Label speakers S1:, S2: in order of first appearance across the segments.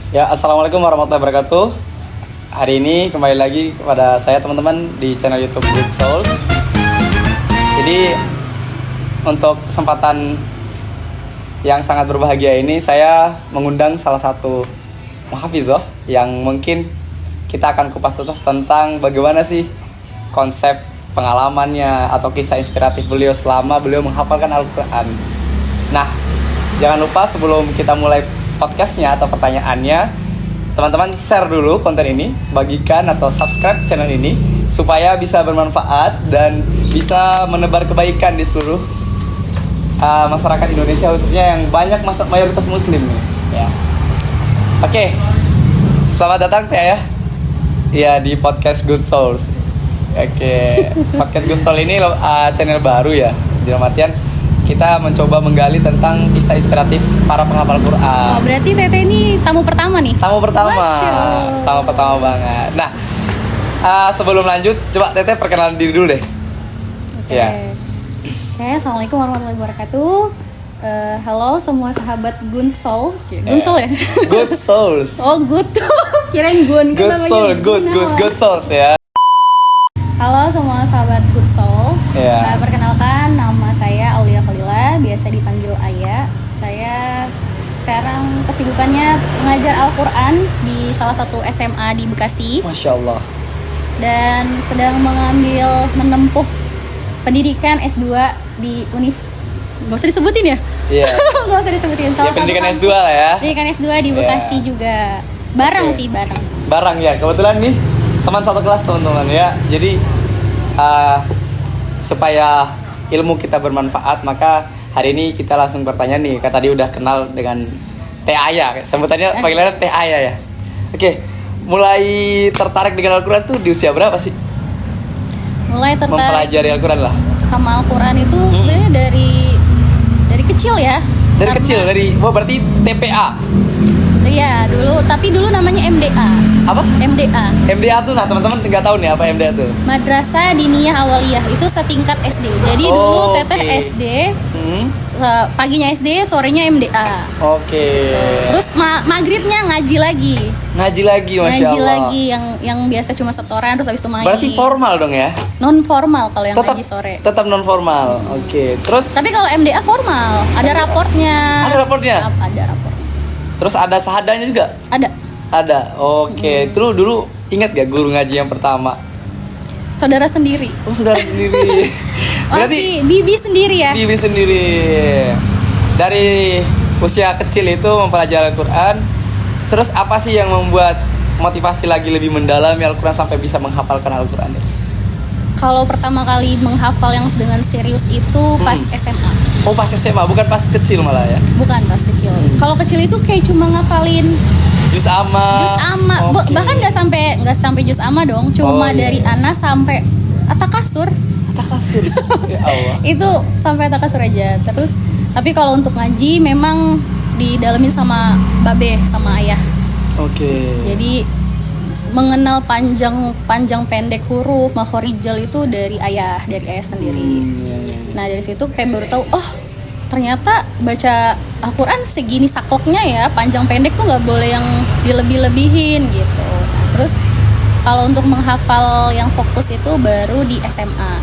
S1: Ya, assalamualaikum warahmatullahi wabarakatuh. Hari ini kembali lagi kepada saya teman-teman di channel YouTube Good Souls. Jadi untuk kesempatan yang sangat berbahagia ini saya mengundang salah satu muhafizah yang mungkin kita akan kupas tuntas tentang bagaimana sih konsep pengalamannya atau kisah inspiratif beliau selama beliau menghafalkan Al-Quran. Nah, jangan lupa sebelum kita mulai podcastnya atau pertanyaannya, teman-teman share dulu konten ini, bagikan atau subscribe channel ini supaya bisa bermanfaat dan bisa menebar kebaikan di seluruh masyarakat Indonesia, khususnya yang banyak mayoritas muslim nih ya. Oke, selamat datang Teh ya di podcast Good Souls. Oke, podcast Good Souls ini channel baru ya, dalam artian kita mencoba menggali tentang kisah inspiratif para penghafal Quran.
S2: Oh, berarti Teteh ini tamu pertama nih?
S1: Tamu pertama.
S2: Masya.
S1: Tamu pertama banget. Nah, sebelum lanjut, coba Teteh perkenalan diri dulu deh.
S2: Oke.
S1: Ya.
S2: Oke, assalamualaikum warahmatullahi wabarakatuh. Halo semua sahabat Gun Soul. Gun Soul ya?
S1: Good Souls.
S2: Oh, good. Kirain Gun.
S1: Good Soul, good Souls ya.
S2: Halo semua sahabat Good Soul.
S1: Ya.
S2: Perkenalkan, nama saya Aulia Khalila, biasa dipanggil Aya. Saya sekarang kesibukannya mengajar Al-Quran di salah satu SMA di Bekasi.
S1: Masya Allah.
S2: Dan sedang menempuh pendidikan S2 di Unis. Gak usah disebutin ya?
S1: Iya.
S2: Gak usah disebutin.
S1: Ya, pendidikan S2 lah ya.
S2: Pendidikan S2 di Bekasi juga. Bareng sih, bareng.
S1: Barang ya, kebetulan nih teman satu kelas teman-teman ya. Jadi supaya ilmu kita bermanfaat, maka hari ini kita langsung bertanya nih. Kan tadi udah kenal dengan Teh Aya, sebutannya panggilannya Teh Aya ya. Oke, mulai tertarik dengan Al-Quran tuh di usia berapa sih?
S2: Mulai tertarik
S1: Mempelajari Al-Quran lah.
S2: sama Al-Quran itu sebenarnya dari kecil ya.
S1: Dari kecil, berarti TPA.
S2: Iya, tapi dulu namanya MDA.
S1: Apa?
S2: MDA.
S1: MDA tuh, nah teman-teman nggak tahu nih apa MDA tuh.
S2: Madrasah Diniyah Awaliyah, itu setingkat SD. Jadi dulu Teteh SD, paginya SD, sorenya MDA.
S1: Oke.
S2: Terus maghribnya ngaji lagi.
S1: Ngaji lagi, Masya
S2: Ngaji
S1: Allah.
S2: lagi yang biasa cuma setoran, terus habis itu main.
S1: Berarti formal dong ya?
S2: Non formal kalau yang ngaji sore.
S1: Tetap non formal. Oke. Terus
S2: Tapi kalau MDA formal, ada raportnya.
S1: ada raportnya?
S2: Ada rapornya.
S1: Terus ada sahadanya juga?
S2: Ada.
S1: Ada. Oke. Terus dulu ingat gak guru ngaji yang pertama?
S2: Saudara sendiri.
S1: Oh, saudara sendiri.
S2: Berarti bibi sendiri ya?
S1: Bibi sendiri. Dari usia kecil itu mempelajari Al-Quran. Terus apa sih yang membuat motivasi lagi lebih mendalami Al-Quran sampai bisa menghafalkan Al-Quran itu?
S2: Kalau pertama kali menghafal yang dengan serius itu pas SMA.
S1: Oh, pas SMA, bukan pas kecil malah ya?
S2: Bukan pas kecil. Kalau kecil itu kayak cuma ngafalin
S1: Juz amma.
S2: juz amma.
S1: Oke.
S2: Bahkan nggak sampai juz amma dong. Cuma dari ana sampai atakasur.
S1: Atakasur. Ya Allah.
S2: Itu sampai atakasur aja. Terus tapi kalau untuk ngaji memang didalemin sama babe sama ayah.
S1: Oke.
S2: Jadi mengenal panjang pendek huruf makhorijal itu dari ayah sendiri.
S1: Iya.
S2: Nah dari situ kayak baru tahu, oh ternyata baca Al-Quran segini sakleknya ya, panjang pendek tuh nggak boleh yang dilebih-lebihin gitu. Terus kalau untuk menghafal yang fokus itu baru di SMA.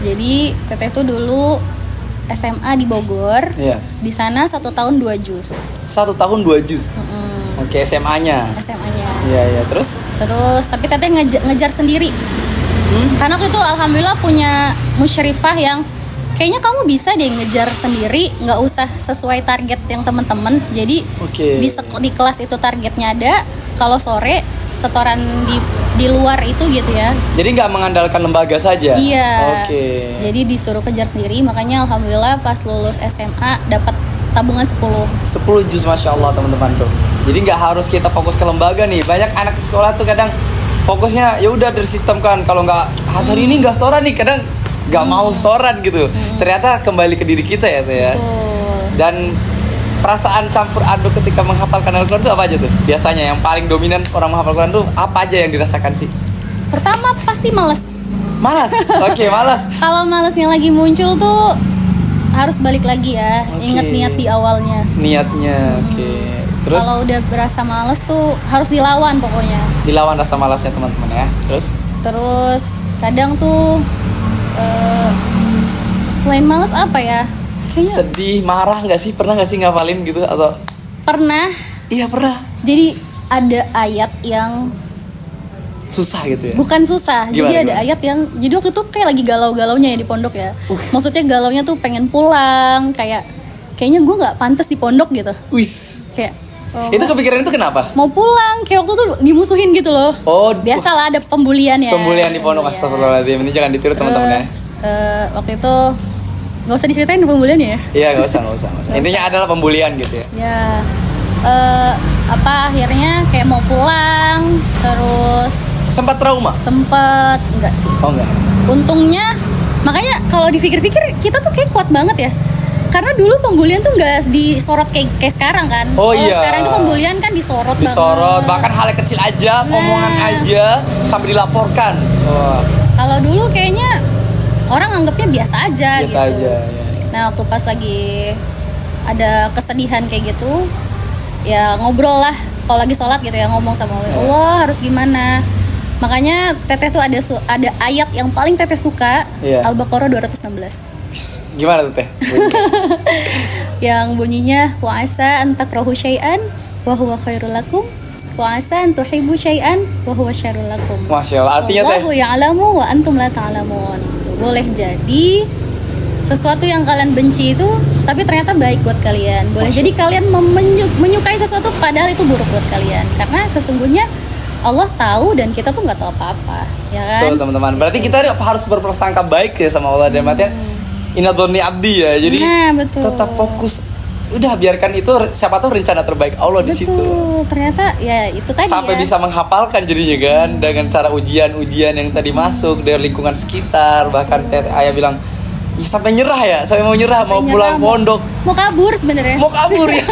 S2: Jadi Teteh tuh dulu SMA di Bogor.
S1: Iya.
S2: Di sana 1 tahun 2 juz.
S1: 1 tahun 2 juz. Oke, SMA-nya.
S2: SMA-nya.
S1: Iya. Terus?
S2: Tapi Teteh ngejar sendiri. Karena waktu itu alhamdulillah punya musyrifah yang kayaknya kamu bisa deh ngejar sendiri, nggak usah sesuai target yang teman-teman. Jadi
S1: Oke.
S2: di kelas itu targetnya ada. Kalau sore setoran di luar itu gitu ya.
S1: Jadi nggak mengandalkan lembaga saja?
S2: Iya.
S1: Oke.
S2: Jadi disuruh kejar sendiri. Makanya alhamdulillah pas lulus SMA dapat tabungan 10.
S1: 10 juz, Masya Allah teman-teman tuh. Jadi nggak harus kita fokus ke lembaga nih. Banyak anak sekolah tuh kadang fokusnya ya udah tersistemkan. Kalau nggak hari ini nggak setoran nih, kadang nggak mau setoran gitu. Ternyata kembali ke diri kita ya tuh ya.
S2: Betul.
S1: Dan perasaan campur aduk ketika menghafalkan Al-Quran itu apa aja tuh? Biasanya yang paling dominan orang menghafal Al-Quran tuh apa aja yang dirasakan sih?
S2: Pertama pasti males.
S1: Malas. Oke, malas.
S2: Kalau malesnya lagi muncul tuh harus balik lagi ya.
S1: Oke.
S2: Ingat niat di awalnya.
S1: Niatnya. Oke. Terus?
S2: Kalau udah berasa males tuh harus dilawan pokoknya.
S1: Dilawan rasa malasnya teman-teman ya.
S2: Terus kadang tuh selain males apa ya? Kayaknya
S1: Sedih, marah nggak sih? Pernah nggak sih ngapalin gitu atau?
S2: pernah.
S1: Iya pernah.
S2: Jadi ada ayat yang
S1: Susah gitu ya.
S2: bukan susah.
S1: Gimana,
S2: Jadi ada
S1: gimana?
S2: ayat yang jadi waktu itu kayak lagi galau-galaunya ya di pondok ya. Maksudnya galaunya tuh pengen pulang, kayaknya gue nggak pantas di pondok gitu.
S1: Wis.
S2: Kayak
S1: Itu kepikiran itu kenapa?
S2: mau pulang, kayak waktu itu dimusuhin gitu loh.
S1: Oh,
S2: Biasalah ada pembulian ya.
S1: pembulian di pondok, astagfirullahaladzim. Ini jangan ditiru teman-teman ya.
S2: Terus waktu itu nggak usah diceritain pembuliannya ya.
S1: Iya, nggak usah. Intinya adalah pembulian gitu ya.
S2: Ya akhirnya kayak mau pulang, terus
S1: Sempat trauma?
S2: sempet enggak sih.
S1: Oh enggak.
S2: Untungnya, makanya kalau dipikir-pikir kita tuh kayak kuat banget ya. Karena dulu pembulian tuh nggak disorot kayak sekarang kan.
S1: Oh
S2: Kalau
S1: iya.
S2: sekarang tuh pembulian kan disorot
S1: Disorot,
S2: banget.
S1: bahkan hal yang kecil aja,
S2: Nah.
S1: omongan aja sampai dilaporkan. Wah,
S2: Kalau dulu kayaknya orang anggapnya biasa aja
S1: biasa
S2: gitu.
S1: aja ya.
S2: Nah waktu pas lagi ada kesedihan kayak gitu, ya ngobrol lah. Kalau lagi sholat gitu ya ngomong sama Allah, Allah harus gimana. Makanya teteh tuh ada ayat yang paling teteh suka,
S1: Iya.
S2: Al-Baqarah 216.
S1: Gimana tuh teh?
S2: Yang bunyinya wa asa an takrahu syai'an wa huwa khairul lakum wa asa an tuhibbu syai'an wa huwa syarrul lakum.
S1: Masya Allah, artinya teh?
S2: Wallahu ya'lamu wa antum la ta'lamun. Boleh jadi sesuatu yang kalian benci itu tapi ternyata baik buat kalian. Boleh
S1: Masya
S2: jadi kalian menyukai sesuatu padahal itu buruk buat kalian. Karena sesungguhnya Allah tahu dan kita tuh nggak tahu apa-apa, ya kan?
S1: Tuh teman-teman, berarti kita harus berprasangka baik ya sama Allah dan artinya inadhonni abdi ya. Jadi
S2: Nah, betul.
S1: tetap fokus. Udah biarkan itu, siapa tahu rencana terbaik Allah di situ.
S2: Betul, ternyata ya itu tadi
S1: Sampai
S2: ya.
S1: bisa menghafalkan jadinya kan dengan cara ujian-ujian yang tadi masuk dari lingkungan sekitar, bahkan ayah bilang "Ih, sampai nyerah ya, saya mau nyerah, mau
S2: Nyerah,
S1: pulang pondok,
S2: mau kabur sebenarnya.
S1: mau kabur ya."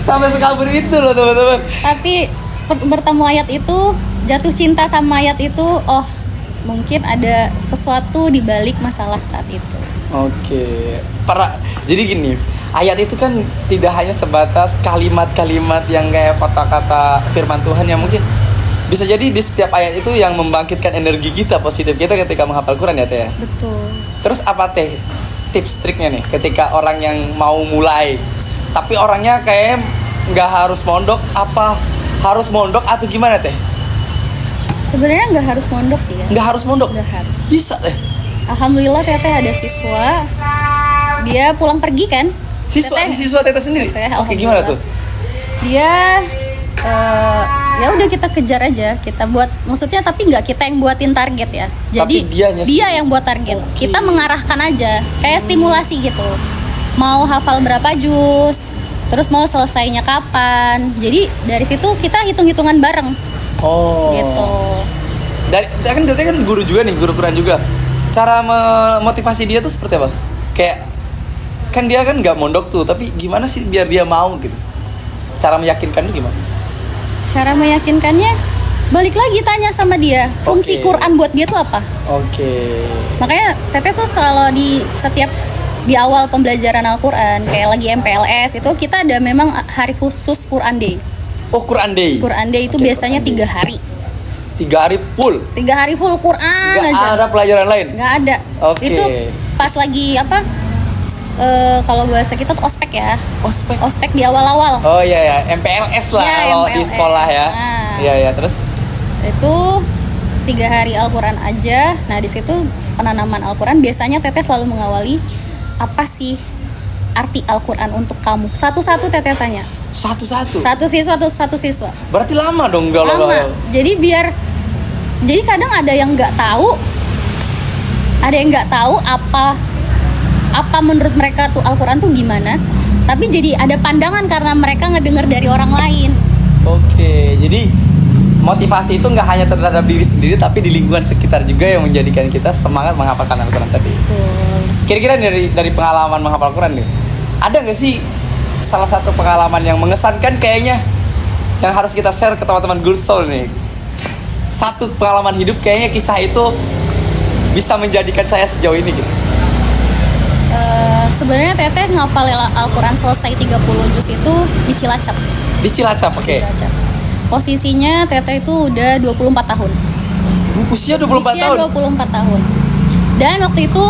S1: Sampai sekabur itu loh teman-teman.
S2: Tapi bertemu ayat itu, jatuh cinta sama ayat itu, oh mungkin ada sesuatu di balik masalah saat itu.
S1: Oke, jadi gini, ayat itu kan tidak hanya sebatas kalimat-kalimat yang kayak kata-kata firman Tuhan yang mungkin bisa jadi di setiap ayat itu yang membangkitkan energi kita positif kita ketika menghafal Quran ya teh.
S2: Betul.
S1: Terus apa teh tips triknya nih ketika orang yang mau mulai tapi orangnya kayak nggak harus mondok, apa harus mondok atau gimana teh?
S2: Sebenarnya nggak harus mondok sih ya.
S1: Nggak harus mondok,
S2: Nggak harus.
S1: bisa teh.
S2: Alhamdulillah teteh ada siswa, dia pulang pergi kan.
S1: Siswa teteh sendiri.
S2: Teteh,
S1: Oke, gimana tuh?
S2: Dia ya udah kita kejar aja, kita buat, maksudnya tapi nggak kita yang buatin target ya. Jadi
S1: Tapi dianya
S2: dia
S1: sendiri.
S2: yang buat target.
S1: Oke.
S2: Kita mengarahkan aja, kayak stimulasi gitu. Mau hafal berapa juz, terus mau selesainya kapan. Jadi dari situ kita hitung-hitungan bareng
S1: Oh.
S2: gitu.
S1: Kan teteh kan guru juga nih, guru Quran juga. Cara memotivasi dia tuh seperti apa? Kayak kan dia kan nggak mondok tuh, tapi gimana sih biar dia mau gitu? Cara meyakinkannya gimana?
S2: Cara meyakinkannya, balik lagi tanya sama dia, fungsi
S1: Oke.
S2: Quran buat dia tuh apa.
S1: Oke.
S2: Makanya teteh tuh selalu di awal pembelajaran Al-Quran, kayak lagi MPLS itu kita ada memang hari khusus Quran Day.
S1: Oh, Quran Day.
S2: Quran Day itu
S1: Oke,
S2: biasanya
S1: Quran Day.
S2: 3 hari.
S1: 3 hari full.
S2: 3 hari full Quran
S1: Nggak
S2: aja.
S1: ada pelajaran lain.
S2: Nggak ada.
S1: Oke.
S2: Itu pas lagi apa? Kalau bahasa kita tuh ospek ya.
S1: Ospek.
S2: Ospek di awal-awal.
S1: Oh iya ya, MPLS lah
S2: Ya,
S1: kalau di
S2: MPLS.
S1: sekolah ya.
S2: Nah.
S1: Iya ya, terus
S2: Itu 3 hari Al-Quran aja. Nah di situ penanaman Al-Quran biasanya teteh selalu mengawali apa sih arti Al-Quran untuk kamu. Satu-satu teteh tanya.
S1: satu-satu.
S2: Satu siswa.
S1: Berarti lama dong kalau
S2: Lama. Jadi kadang ada yang nggak tahu, apa menurut mereka tuh Al-Quran tuh gimana. Tapi jadi ada pandangan karena mereka ngedenger dari orang lain.
S1: Oke, jadi motivasi itu nggak hanya terhadap diri sendiri, tapi di lingkungan sekitar juga yang menjadikan kita semangat menghafalkan Al-Quran tadi.
S2: Betul.
S1: Kira-kira dari pengalaman menghafal Quran nih, ada nggak sih salah satu pengalaman yang mengesankan kayaknya yang harus kita share ke teman-teman Good Soul nih? Satu pengalaman hidup kayaknya kisah itu bisa menjadikan saya sejauh ini gitu.
S2: Sebenarnya teteh ngafal Al-Quran selesai 30 juz itu di Cilacap.
S1: Di Cilacap, oke.
S2: Cilacap. Posisinya teteh itu udah 24 tahun.
S1: Usia 24
S2: Usia
S1: tahun.
S2: 24 tahun. Dan waktu itu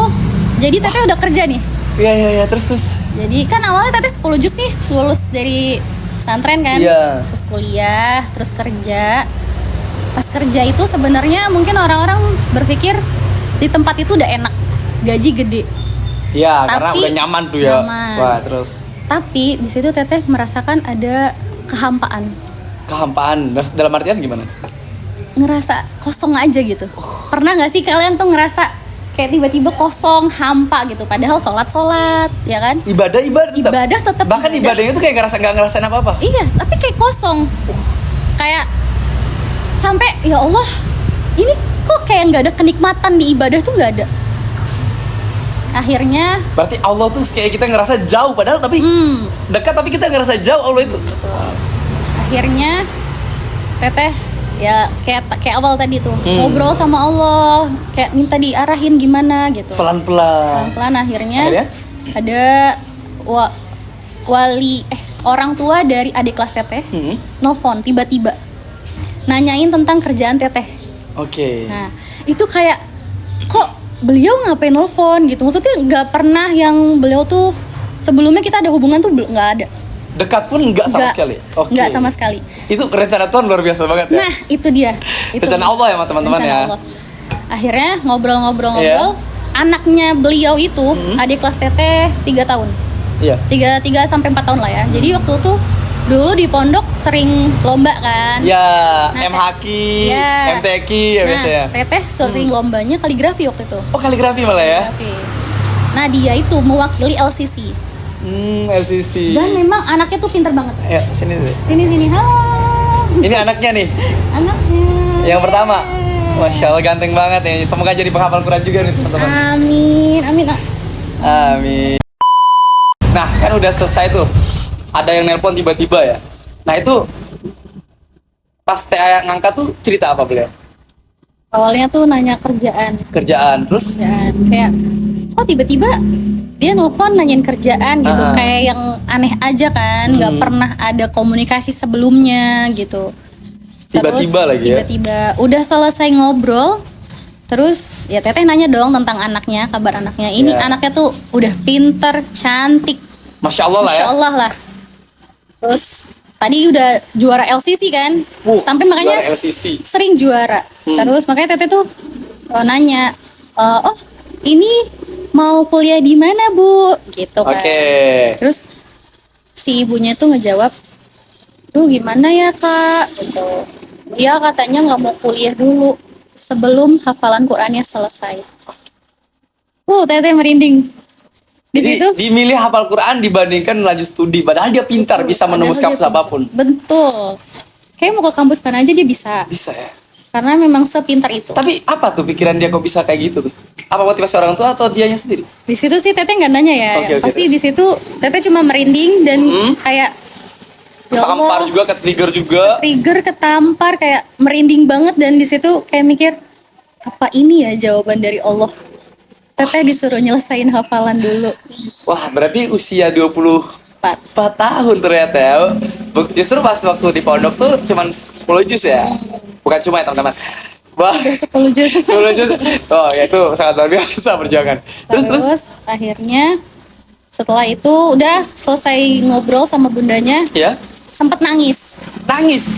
S2: jadi teteh udah kerja nih.
S1: Iya, terus.
S2: Jadi kan awalnya teteh 10 juz nih, lulus dari pesantren kan.
S1: Iya.
S2: Terus kuliah, terus kerja. Pas kerja itu sebenarnya mungkin orang-orang berpikir di tempat itu udah enak, gaji gede.
S1: Iya, karena
S2: Tapi
S1: udah nyaman tuh ya.
S2: nyaman.
S1: Wah, terus
S2: Tapi di situ teteh merasakan ada kehampaan.
S1: kehampaan. Dalam artian gimana?
S2: Ngerasa kosong aja gitu. Pernah nggak sih kalian tuh ngerasa kayak tiba-tiba kosong, hampa gitu? Padahal sholat, ya kan?
S1: Ibadah tetap.
S2: Ibadah tetap.
S1: Bahkan ibadahnya tuh kayak nggak ngerasain apa-apa.
S2: Iya, tapi kayak kosong. Kayak sampai ya Allah, ini kok kayak nggak ada kenikmatan di ibadah tuh nggak ada. Akhirnya,
S1: Berarti Allah tuh kayak kita ngerasa jauh padahal tapi dekat, tapi kita ngerasa jauh Allah itu.
S2: gitu. Akhirnya teteh ya kayak awal tadi tuh ngobrol sama Allah, kayak minta diarahin gimana gitu.
S1: Pelan-pelan.
S2: Pelan-pelan akhirnya
S1: Akhirnya?
S2: ada orang tua dari adik kelas teteh nelfon tiba-tiba nanyain tentang kerjaan teteh.
S1: Oke.
S2: Nah itu kayak kok beliau ngapain nelfon gitu, maksudnya nggak pernah yang beliau tuh sebelumnya kita ada hubungan tuh nggak ada.
S1: Dekat pun nggak sama sekali. Oke.
S2: Nggak sama sekali.
S1: Itu rencana Tuhan luar biasa banget ya.
S2: Nah itu dia.
S1: Rencana Allah ya, teman-teman
S2: Rencana
S1: ya.
S2: Allah. Akhirnya ngobrol-ngobrol.
S1: Iya.
S2: Anaknya beliau itu adik kelas teteh 3 tahun.
S1: Iya.
S2: 3 sampai 4 tahun lah ya. Jadi waktu itu dulu di pondok sering lomba kan.
S1: Ya,
S2: Nah,
S1: MHQ,
S2: Iya.
S1: MTQ ya biasanya.
S2: Nah, teteh sering lombanya kaligrafi waktu itu.
S1: Oh, kaligrafi malah ya.
S2: Kaligrafi. Nah, dia itu mewakili LCC.
S1: LCC.
S2: Dan memang anaknya tuh pinter banget.
S1: Ya, sini deh.
S2: Sini. Halo.
S1: Ini anaknya nih.
S2: Anaknya.
S1: Yang pertama. Masya Allah, ganteng banget ya. Semoga jadi penghafal Quran juga nih teman-teman.
S2: Amin.
S1: Amin. Nah, kan udah selesai tuh. Ada yang nelpon tiba-tiba ya. Nah, itu pas Teh ngangkat tuh cerita apa beliau?
S2: Awalnya tuh nanya kerjaan.
S1: Terus
S2: Kayak kok tiba-tiba dia nelfon nanyain kerjaan gitu, kayak yang aneh aja kan, nggak pernah ada komunikasi sebelumnya gitu.
S1: Tiba-tiba lagi ya?
S2: Tiba-tiba udah selesai ngobrol, terus ya teteh nanya dong tentang anaknya, kabar anaknya. Ini
S1: Ya.
S2: anaknya tuh udah pinter, cantik,
S1: Masya Allah lah ya.
S2: Masya Allah lah. Terus tadi udah juara LCC kan, sampai makanya
S1: juara LCC.
S2: sering juara. Terus makanya teteh tuh nanya, oh ini mau kuliah di mana bu? Gitu kan.
S1: Oke.
S2: Terus si ibunya tuh ngejawab, duh gimana ya kak? Gitu. Dia katanya nggak mau kuliah dulu sebelum hafalan Qurannya selesai. Teteh merinding. Di
S1: Jadi
S2: situ
S1: dimilih hafal Quran dibandingkan lanjut studi. Padahal dia pintar, bisa menembus
S2: padahal
S1: kampus
S2: dia
S1: apapun.
S2: Betul. Kayak mau ke kampus mana aja dia bisa.
S1: Bisa ya.
S2: Karena memang sepintar itu.
S1: Tapi apa tuh pikiran dia kok bisa kayak gitu tuh? Apa motivasi orang tua atau dianya sendiri?
S2: Di situ sih teteh nggak nanya ya.
S1: Oke,
S2: Pasti
S1: terus?
S2: di situ teteh cuma merinding dan kayak ya
S1: Ketampar
S2: Allah,
S1: juga, ke-trigger juga.
S2: trigger, ketampar, kayak merinding banget. Dan di situ kayak mikir, apa ini ya jawaban dari Allah? Teteh disuruh nyelesain hafalan dulu.
S1: Wah, berarti usia 24
S2: Pat.
S1: tahun ternyata ya. Justru pas waktu di pondok tuh cuman 10 juz ya. Bukan cuma ya teman-teman. Wah,
S2: 10 juz.
S1: 10 juz. Oh, ya itu sangat luar biasa perjuangan. Terus.
S2: Akhirnya setelah itu udah selesai ngobrol sama bundanya,
S1: Ya,
S2: sempet nangis.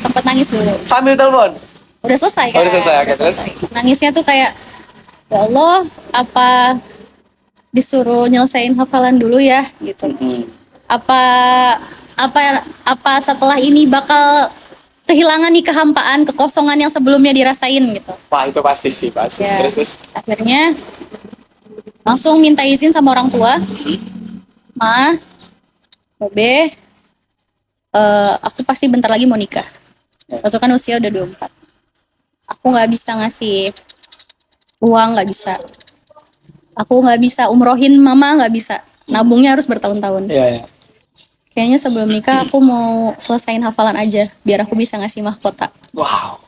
S2: Sempet nangis dulu.
S1: sambil telepon.
S2: Udah selesai kan?
S1: Oh, udah selesai, oke, terus?
S2: Nangisnya tuh kayak, ya Allah, apa disuruh nyelesain hafalan dulu ya gitu. Apa setelah ini bakal kehilangan nih kehampaan, kekosongan yang sebelumnya dirasain gitu.
S1: Wah, itu pasti sih, pasti.
S2: Ya,
S1: Terus.
S2: akhirnya langsung minta izin sama orang tua. Ma, Babe, aku pasti bentar lagi mau nikah. Waktu kan usia udah 24. Aku nggak bisa ngasih uang, nggak bisa. Aku nggak bisa umrohin mama, nggak bisa. Nabungnya harus bertahun-tahun.
S1: Iya.
S2: Kayaknya sebelum nikah aku mau selesain hafalan aja, biar aku bisa ngasih mahkota.
S1: Wow.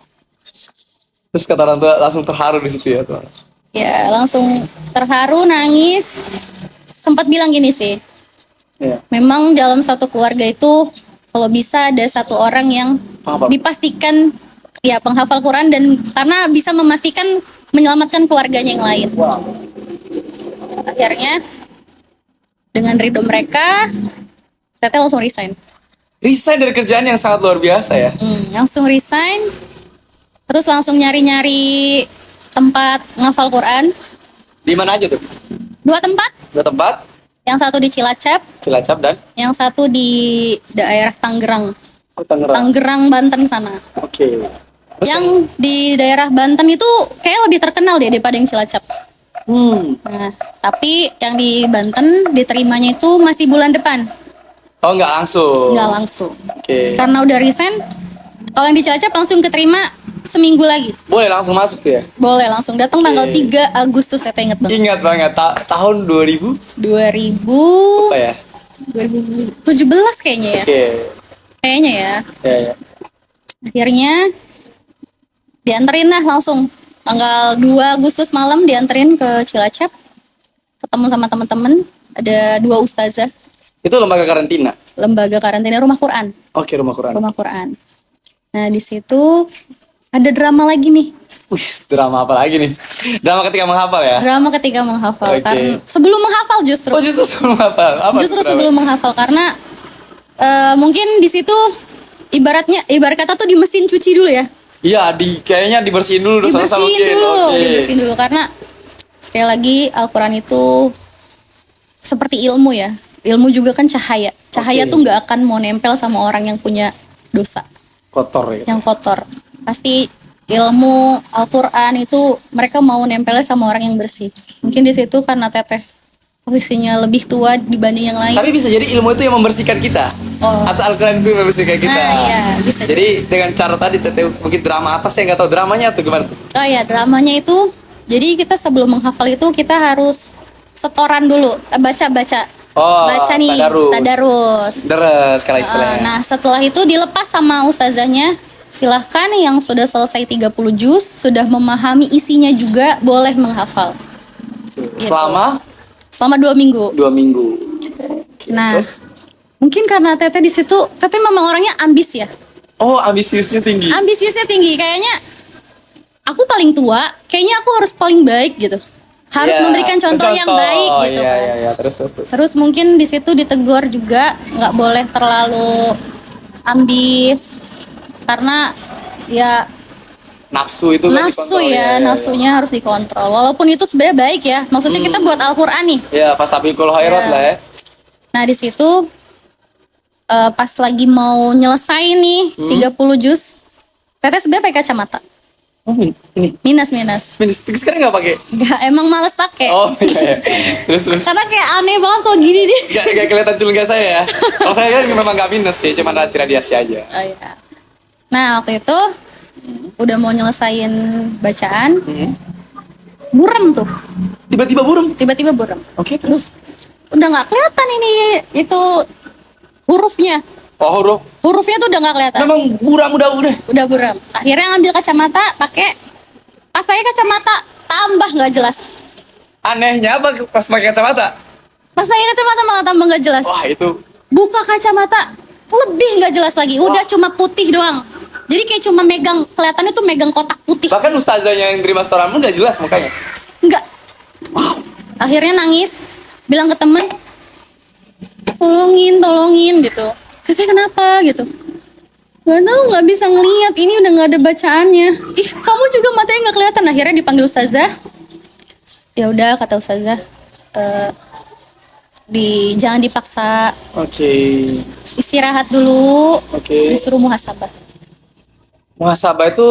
S1: Terus kata orang tua langsung terharu di situ ya tuh.
S2: Ya langsung terharu, nangis. Sempat bilang gini sih,
S1: Iya.
S2: memang dalam satu keluarga itu kalau bisa ada satu orang yang
S1: Penghafal.
S2: dipastikan ya penghafal Quran, dan karena bisa memastikan menyelamatkan keluarganya yang lain.
S1: Wow.
S2: Akhirnya dengan ridho mereka, Teteh langsung resign.
S1: Resign dari kerjaan yang sangat luar biasa ya.
S2: Langsung resign, terus langsung nyari-nyari tempat ngafal Quran.
S1: Di mana aja tuh?
S2: 2 tempat,
S1: Dua tempat,
S2: yang satu di Cilacap,
S1: Cilacap dan
S2: yang satu di daerah Tangerang.
S1: Tangerang.
S2: Tangerang, Banten sana.
S1: Oke. Terus
S2: Yang di daerah Banten itu kayak lebih terkenal deh daripada yang Cilacap. Nah, tapi yang di Banten diterimanya itu masih bulan depan,
S1: Oh, nggak langsung.
S2: nggak langsung.
S1: Oke.
S2: Karena udah resign, kalau yang di Cilacap langsung keterima seminggu lagi.
S1: Boleh langsung masuk tuh ya?
S2: Boleh langsung datang
S1: Oke.
S2: tanggal 3 Agustus, saya inget banget.
S1: Ingat banget tahun 2000
S2: 2000
S1: apa ya?
S2: 2017 kayaknya ya.
S1: Oke.
S2: Kayaknya ya.
S1: Ya.
S2: Akhirnya dianterin lah langsung tanggal 2 Agustus malam, dianterin ke Cilacap, ketemu sama teman-teman, ada 2 ustazah,
S1: Itu lembaga karantina.
S2: lembaga karantina rumah Quran,
S1: Oke, rumah Quran.
S2: rumah Quran. Nah di situ ada drama lagi nih,
S1: Wih, drama apa lagi nih? Drama ketika menghafal ya?
S2: drama ketika menghafal.
S1: Oke.
S2: Karena sebelum menghafal justru,
S1: Oh, justru sebelum menghafal. Apa
S2: justru
S1: tuh drama?
S2: sebelum menghafal, karena mungkin di situ ibarat kata tuh di mesin cuci dulu ya.
S1: Iya, kayaknya dibersihin dulu dosa-dosa
S2: Dibersihin
S1: mungkin.
S2: dulu,
S1: Oke.
S2: dibersihin dulu, karena sekali lagi Al-Quran itu seperti ilmu ya. Ilmu juga kan cahaya. Cahaya
S1: Oke.
S2: tuh nggak akan mau nempel sama orang yang punya dosa,
S1: Kotor ya.
S2: yang kotor. Pasti ilmu Al-Quran itu mereka mau nempelnya sama orang yang bersih. Mungkin di situ karena Teteh posisinya lebih tua dibanding yang lain.
S1: Tapi bisa jadi ilmu itu yang membersihkan kita.
S2: Oh.
S1: Atau Al-Quran itu yang membersihkan kita.
S2: Nah, iya, bisa
S1: Jadi dengan cara tadi Teteh mungkin drama apa saya nggak tahu dramanya atau gimana tuh?
S2: Oh ya, dramanya itu, jadi kita sebelum menghafal itu kita harus setoran dulu, baca-baca.
S1: Oh,
S2: Baca nih, tadarus.
S1: Deres kalau istilahnya.
S2: Nah, setelah itu dilepas sama ustazahnya. Silahkan yang sudah selesai 30 juz, sudah memahami isinya juga, boleh menghafal. Selama 2 minggu.
S1: 2 minggu. Oke,
S2: Nah,
S1: terus?
S2: mungkin karena Teteh di situ, Teteh memang orangnya ambis ya.
S1: Oh, ambisiusnya tinggi.
S2: Ambisiusnya tinggi, kayaknya aku paling tua, kayaknya aku harus paling baik gitu. Harus
S1: Iya,
S2: memberikan contoh yang baik gitu
S1: iya,
S2: kan.
S1: Iya, terus.
S2: Terus mungkin di situ ditegur juga, nggak boleh terlalu ambis, karena ya
S1: Nafsu itu kan
S2: nafsu
S1: dikontrol,
S2: ya, nafsunya harus dikontrol. Walaupun itu sebenarnya baik ya, maksudnya kita buat Al-Quran nih.
S1: Ya, fastabiqul khairat
S2: Ya.
S1: lah ya.
S2: Nah di situ pas lagi mau nyelesain nih 30 juz, Teteh sebenarnya pakai kacamata,
S1: Oh, ini.
S2: minus.
S1: Sekarang nggak pakai.
S2: Nggak, emang males pakai.
S1: Oh, iya. Terus.
S2: Karena kayak aneh banget kok gini nih.
S1: Gak kelihatan culungan saya ya. Kalau saya kan memang nggak minus sih, cuma radiasi aja.
S2: Oh iya. Nah waktu itu udah mau nyelesain bacaan, buram tuh,
S1: Tiba-tiba burung.
S2: tiba-tiba buram.
S1: Oke, terus.
S2: Udah nggak kelihatan ini itu hurufnya.
S1: Oh,
S2: Hurufnya tuh udah nggak kelihatan.
S1: memang buram udah.
S2: Udah buram. Akhirnya ngambil kacamata, pas pakai kacamata tambah nggak jelas.
S1: Anehnya apa pas pakai kacamata?
S2: Pas pakai kacamata malah tambah nggak jelas.
S1: Wah, itu.
S2: Buka kacamata lebih nggak jelas lagi. Udah cuma putih doang. Jadi kayak cuma megang, kelihatannya tuh megang kotak putih.
S1: Bahkan ustazahnya yang terima setoranmu nggak jelas mukanya.
S2: Enggak. Akhirnya nangis, bilang ke temen, tolongin gitu. Katanya kenapa gitu? Gak tahu, nggak bisa ngelihat, ini udah nggak ada bacaannya. Ih, kamu juga matanya nggak kelihatan. Akhirnya dipanggil ustazah. Ya udah, kata ustazah, jangan dipaksa,
S1: Oke.
S2: istirahat dulu.
S1: Oke.
S2: Disuruh muhasabah.
S1: Muhasabah itu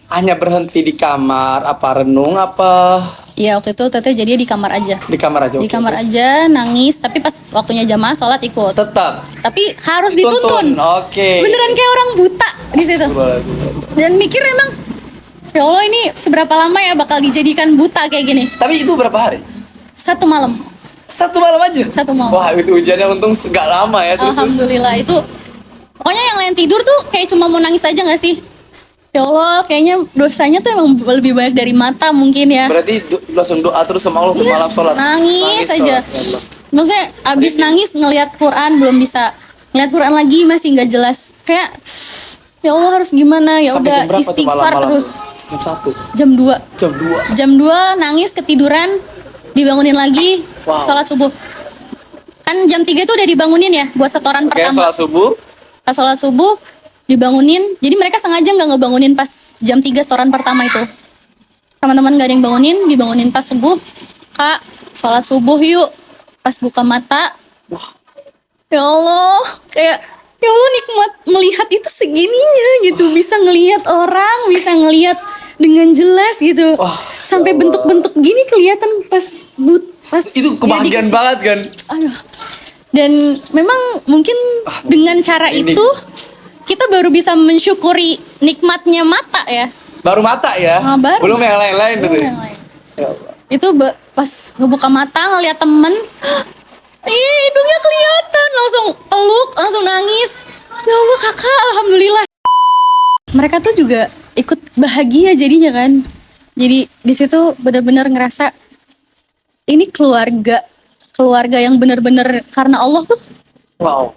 S1: hanya berhenti di kamar, apa renung apa
S2: Ya waktu itu Teteh jadi di kamar aja.
S1: di kamar aja?
S2: Di
S1: Oke,
S2: kamar
S1: terus?
S2: aja nangis, tapi pas waktunya jamaah sholat ikut.
S1: Tetap
S2: Tapi harus dituntun.
S1: Oke.
S2: Beneran kayak orang buta di situ. Dan mikir emang, ya Allah ini seberapa lama ya bakal dijadikan buta kayak gini?
S1: Tapi itu berapa hari?
S2: 1 malam.
S1: 1 malam aja?
S2: 1 malam.
S1: Wah, itu hujannya untung gak lama ya. Terus.
S2: Alhamdulillah itu. Pokoknya yang lain tidur tuh kayak cuma mau nangis aja gak sih? Ya Allah, kayaknya dosanya tuh emang lebih banyak dari mata mungkin ya.
S1: Berarti langsung doa terus sama Allah
S2: Iya,
S1: malam sholat.
S2: nangis aja.
S1: sholat, ya Allah.
S2: Maksudnya abis nangis ngelihat Quran belum bisa ngeliat Quran lagi masih nggak jelas, kayak ya Allah harus gimana, ya
S1: Sampai jam
S2: udah
S1: berapa tuh
S2: istighfar
S1: malam-malam
S2: terus.
S1: tuh? Jam 1,
S2: Jam 2.
S1: jam 2.
S2: Jam 2 nangis ketiduran, dibangunin lagi,
S1: Wow.
S2: sholat subuh. Kan jam 3 itu udah dibangunin ya buat setoran
S1: Oke,
S2: pertama.
S1: sholat subuh.
S2: Pas sholat subuh dibangunin. Jadi mereka sengaja nggak ngebangunin pas jam 3 setoran pertama itu. Teman-teman gak ada yang bangunin, dibangunin pas subuh. Kak, sholat subuh yuk. Pas buka mata,
S1: Wah,
S2: ya Allah, kayak ya Allah nikmat melihat itu segininya gitu. Bisa ngelihat orang, bisa ngelihat dengan jelas gitu.
S1: Wah,
S2: Sampai
S1: ya Allah.
S2: bentuk-bentuk gini kelihatan pas pas
S1: itu kebahagiaan
S2: dia dikasih.
S1: banget kan.
S2: Aduh. Dan memang mungkin dengan cara
S1: ini.
S2: itu kita baru bisa mensyukuri nikmatnya mata ya.
S1: Baru mata ya.
S2: Baru.
S1: Belum yang lain-lain
S2: Belum
S1: gitu.
S2: yang lain.
S1: Ya Allah.
S2: Itu pas ngebuka mata ngeliat temen, ih hidungnya kelihatan, langsung peluk, langsung nangis. Ya Allah kakak, alhamdulillah. Mereka tuh juga ikut bahagia jadinya kan. Jadi di situ benar-benar ngerasa ini keluarga yang benar-benar karena Allah tuh.
S1: Wow.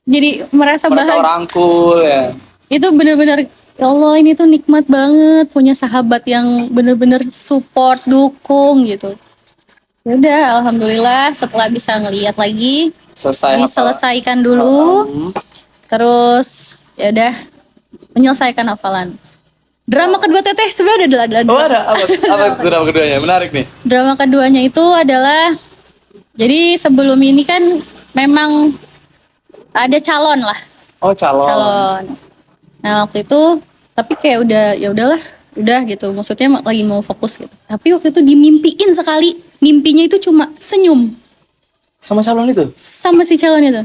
S2: Jadi merasa
S1: Mereka
S2: bahagia.
S1: rangkul ya.
S2: Itu benar-benar ya Allah ini tuh nikmat banget punya sahabat yang benar-benar support, dukung gitu. Ya udah, alhamdulillah setelah bisa ngelihat lagi, diselesaikan dulu, terus ya udah menyelesaikan hafalan. Drama kedua Teteh sebenarnya ada.
S1: Oh ada apa drama keduanya? Menarik nih.
S2: Drama keduanya itu adalah, jadi sebelum ini kan memang ada calon lah.
S1: Oh calon.
S2: Calon. Nah waktu itu tapi kayak udah gitu, maksudnya lagi mau fokus gitu. Tapi waktu itu dimimpiin sekali, mimpinya itu cuma senyum
S1: Sama calon itu.
S2: sama si calon itu.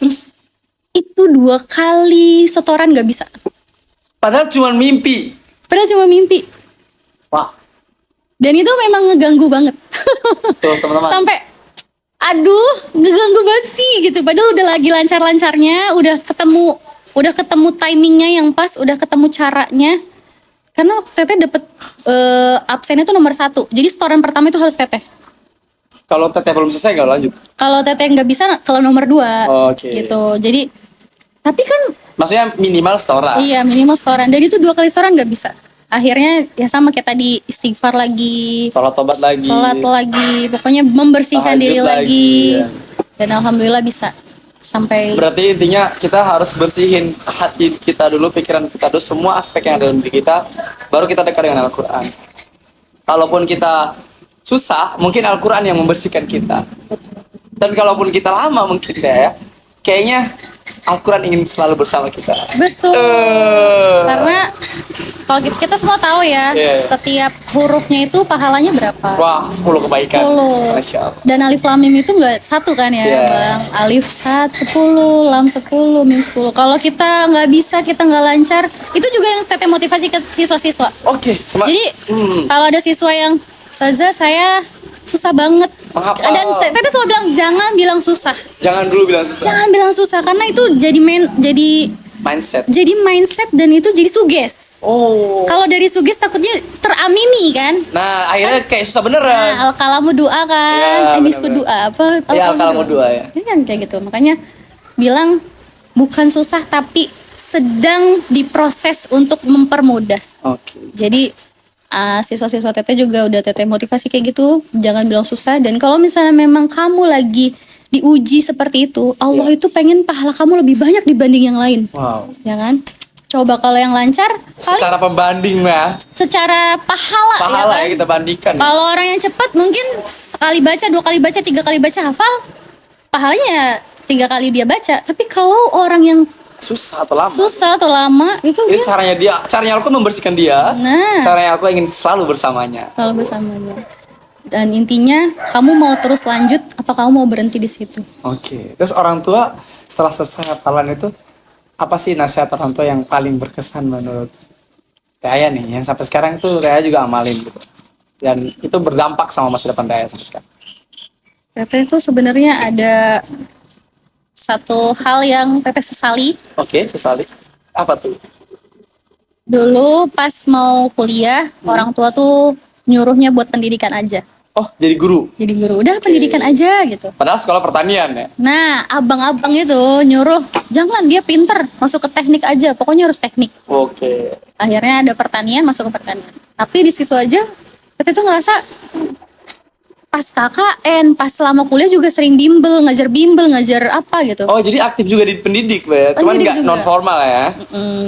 S1: Terus
S2: Itu 2 kali setoran gak bisa,
S1: padahal cuma mimpi.
S2: padahal cuma mimpi.
S1: Wah.
S2: Dan itu memang ngeganggu banget.
S1: Tuh teman-teman.
S2: Sampai aduh ngeganggu banget sih gitu, padahal udah lagi lancar-lancarnya, udah ketemu timingnya yang pas, udah ketemu caranya. Karena Teteh dapet absennya tuh nomor 1, jadi setoran pertama itu harus Teteh.
S1: Kalau Teteh belum selesai nggak lanjut?
S2: Kalau Teteh nggak bisa, kalau nomor 2
S1: Oke.
S2: gitu. Jadi tapi kan
S1: Maksudnya minimal setoran.
S2: iya minimal setoran, dan itu 2 kali setoran nggak bisa. Akhirnya ya sama kayak tadi, istighfar lagi,
S1: Sholat tobat lagi.
S2: sholat lagi, pokoknya membersihkan
S1: Tahajud
S2: diri lagi.
S1: lagi, ya.
S2: Dan alhamdulillah bisa sampai.
S1: Berarti intinya kita harus bersihin hati kita dulu, pikiran kita dulu, semua aspek yang ada dalam diri kita, baru kita dekat dengan Al-Quran. Kalaupun kita susah, mungkin Al-Quran yang membersihkan kita. Tapi kalaupun kita lama mungkin ya, kayaknya Al-Quran ingin selalu bersama kita.
S2: Betul. Karena kalau kita semua tahu ya,
S1: Iya.
S2: setiap hurufnya itu pahalanya berapa?
S1: Wah, 10 kebaikan.
S2: 10.
S1: Masya Allah.
S2: Dan alif lam mim itu nggak 1 kan ya,
S1: Iya.
S2: Bang? Alif 10, lam 10, mim 10. Kalau kita nggak bisa, kita nggak lancar, itu juga yang Teteh motivasi ke siswa-siswa.
S1: Oke,
S2: Jadi kalau ada siswa yang, Ustazah saya susah banget.
S1: Menghafal.
S2: Dan Teteh selalu bilang jangan bilang susah.
S1: Jangan dulu bilang susah.
S2: Jangan bilang susah karena itu
S1: Mindset.
S2: jadi mindset, dan itu jadi suges.
S1: Oh.
S2: Kalau dari suges takutnya teramini kan.
S1: Nah, akhirnya kayak susah beneran.
S2: Nah, al-kalamu doa kan.
S1: Ya,
S2: Nisfu
S1: benar-benar.
S2: doa apa?
S1: Ya, al-kalamu doa ya.
S2: Ini kan kayak gitu. Makanya bilang bukan susah tapi sedang diproses untuk mempermudah.
S1: Oke.
S2: Jadi siswa-siswa Teteh juga udah Teteh motivasi kayak gitu, jangan bilang susah. Dan kalau misalnya memang kamu lagi diuji seperti itu, Allah itu pengen pahala kamu lebih banyak dibanding yang lain,
S1: Wow.
S2: ya kan? Coba kalau yang lancar, paling
S1: Secara pembanding ya.
S2: secara pahala
S1: Pahala
S2: ya
S1: ya
S2: kan?
S1: kita bandingkan.
S2: Kalau orang yang cepat mungkin sekali baca, 2 kali baca, 3 kali baca hafal, pahalanya 3 kali dia baca. Tapi kalau orang yang
S1: Susah atau lama.
S2: susah atau lama itu
S1: Itu
S2: dia
S1: caranya aku membersihkan dia.
S2: Nah.
S1: Caranya aku ingin selalu bersamanya.
S2: selalu bersamanya. Dan intinya kamu mau terus lanjut apa kamu mau berhenti di situ?
S1: Oke. Terus orang tua setelah selesai hafalan itu, apa sih nasihat orang tua yang paling berkesan menurut Raya nih, yang sampai sekarang itu Raya juga amalin gitu, dan itu berdampak sama masa depan Raya sampai sekarang?
S2: Teteh itu sebenarnya ada satu hal yang Teteh sesali.
S1: Oke, sesali. Apa tuh?
S2: Dulu pas mau kuliah, orang tua tuh nyuruhnya buat pendidikan aja.
S1: Oh, jadi guru.
S2: Jadi guru, udah pendidikan aja gitu.
S1: Padahal sekolah pertanian ya.
S2: Nah, abang-abang itu nyuruh, jangan dia pinter, masuk ke teknik aja, pokoknya harus teknik.
S1: Oke.
S2: Akhirnya ada pertanian, masuk ke pertanian. Tapi di situ aja, kita tuh ngerasa pas KKN, pas selama kuliah juga sering bimbel, ngajar apa gitu.
S1: Oh, jadi aktif juga di pendidik, ya. Cuman
S2: Pendidik
S1: nggak
S2: juga.
S1: non formal ya.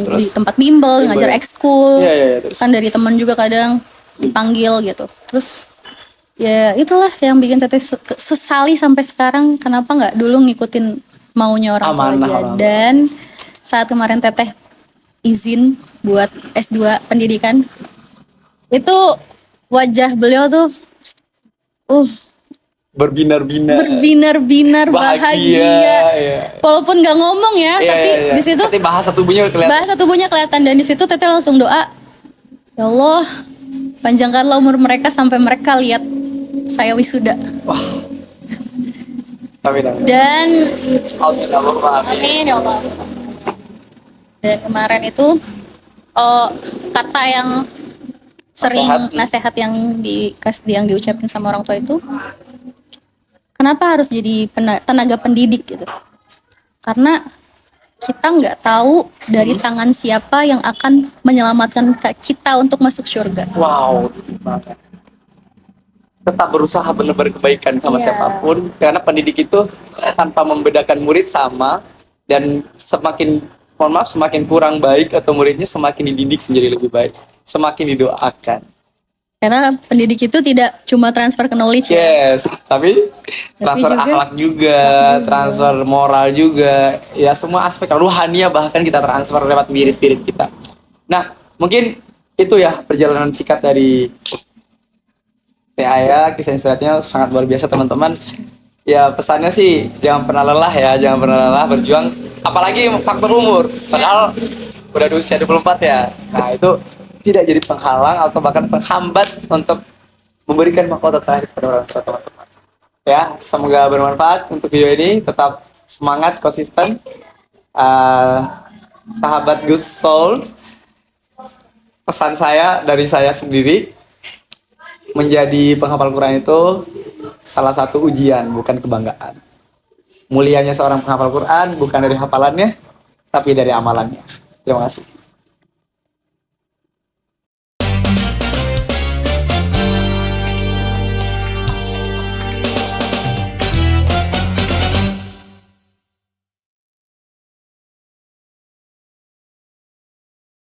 S2: Di tempat bimbel,
S1: Bimbel.
S2: ngajar ekskul.
S1: Iya, iya, terus?
S2: Kan dari teman juga kadang dipanggil gitu. Terus ya itulah yang bikin teteh sesali sampai sekarang, kenapa nggak dulu ngikutin maunya orang tua
S1: Amanah
S2: aja.
S1: orang tua.
S2: Dan saat kemarin teteh izin buat S2 pendidikan, itu wajah beliau tuh
S1: Berbinar-binar.
S2: bahagia.
S1: Iya.
S2: Walaupun nggak ngomong ya,
S1: Iya,
S2: tapi
S1: iya, iya.
S2: di situ
S1: Tapi bahasa tubuhnya kelihatan.
S2: bahasa tubuhnya kelihatan. Dan di situ teteh langsung doa, ya Allah, panjangkanlah umur mereka sampai mereka lihat saya wisuda.
S1: Wah. Amin, amin.
S2: Dan
S1: Amin, Allahumma amin.
S2: amin ya Allah. Dan kemarin itu kata yang sering nasihat yang diucapin sama orang tua itu, kenapa harus jadi tenaga pendidik gitu? Karena kita nggak tahu dari tangan siapa yang akan menyelamatkan kita untuk masuk surga.
S1: Wow. Tetap berusaha benar-benar kebaikan sama
S2: Iya.
S1: siapapun, karena pendidik itu tanpa membedakan murid sama, dan semakin kurang baik atau muridnya, semakin dididik menjadi lebih baik, semakin didoakan.
S2: Karena pendidik itu tidak cuma transfer ke knowledge ya.
S1: Yes, tapi transfer
S2: juga-
S1: akhlak juga, transfer moral juga, ya semua aspek ruhania bahkan kita transfer lewat mirip-mirip kita. Nah, mungkin itu ya perjalanan singkat dari Teh Aya, kisah inspiratifnya sangat luar biasa teman-teman. Ya pesannya sih jangan pernah lelah ya, jangan pernah lelah berjuang, apalagi faktor umur. Padahal udah usia 24 ya. Nah, itu tidak jadi penghalang atau bahkan penghambat untuk memberikan mahkota terakhir kepada orang tua teman-teman. Ya, semoga bermanfaat untuk video ini. Tetap semangat, konsisten. Sahabat Good Souls, pesan saya dari saya sendiri, menjadi penghafal Quran itu salah satu ujian, bukan kebanggaan. Mulianya seorang penghafal Quran bukan dari hafalannya, tapi dari amalannya. Terima kasih.